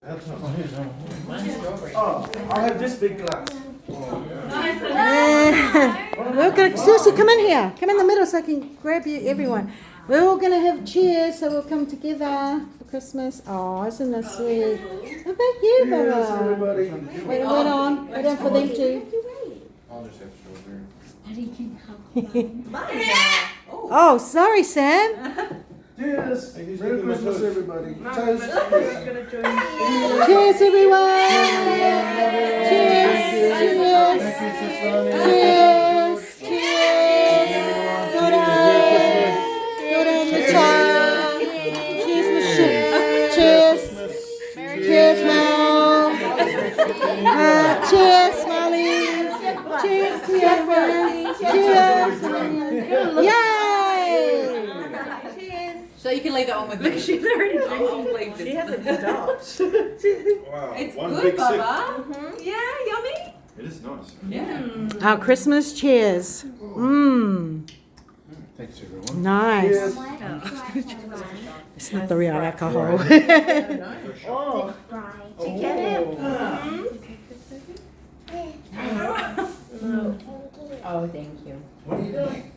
That's not his. Oh, I'll have this big glass. We're gonna, Susie, come in here. Come in the middle so I can grab you, everyone. We're all going to have cheers, so we'll come together for Christmas. Oh, isn't that sweet? How about you, Cheers, Baba? everybody. Wait on for them too. I'll just have strawberry. Oh, sorry, Sam. Cheers. Merry Christmas, everybody. Toast. Cheers, everyone. Cheers. Cheers. Cheers. Cheers. Good on. Good on the child. Cheers, Michelle. Cheers. Cheers, Mel. Cheers, Molly. Cheers to everyone. Cheers. Yay! So you can leave that one with me. She's already drinking. She hasn't stopped. Wow. It's One good, big sip. Baba. Yeah, yummy. It is nice. Yeah. Our Christmas cheers. Mmm. Thanks, everyone. Nice. Cheers. It's not the real alcohol. Oh. Oh, thank you. What are you doing?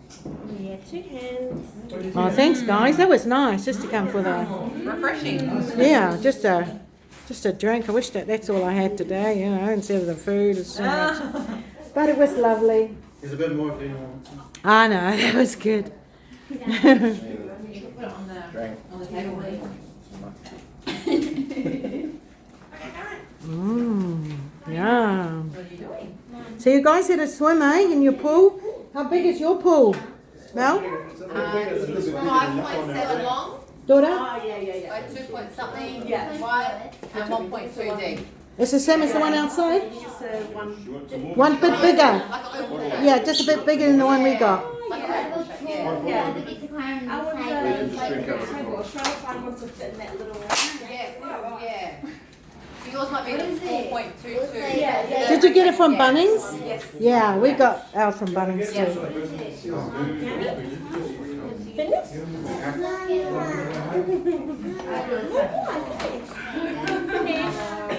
Yeah, 2 hands. Oh, thanks, guys. That was nice just to come for the. Refreshing. Yeah, just a drink. I wish that's all I had today, instead of the food. It's so much. But it was lovely. There's a bit more if anyone wants. I know, that was good. Put it on the table. Yeah. What are you doing? So you guys had a swim, in your pool? How big is your pool? Mel? 5.7 long Daughter? by 2 point something wide and 1.2 deep. It's the same as the one outside? You want some more? One bit bigger. Like an oval shape. Yeah, just a bit bigger than the one we got. Like an oval shape. Yeah. Trying to find one to fit in that little. Yeah. So yours might be 4.22. Yeah. Did you get it from Bunnings? Yes. Yeah, we got ours from Bunnings too.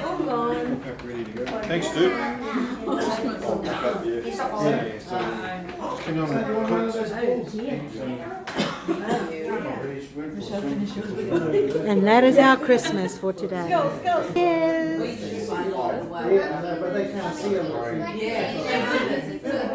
Hold on. Ready to go. Thanks, dude. Can you And that is our Christmas for today. Cheers. We should buy a lot as well. Yeah, but they can't see them. Yeah.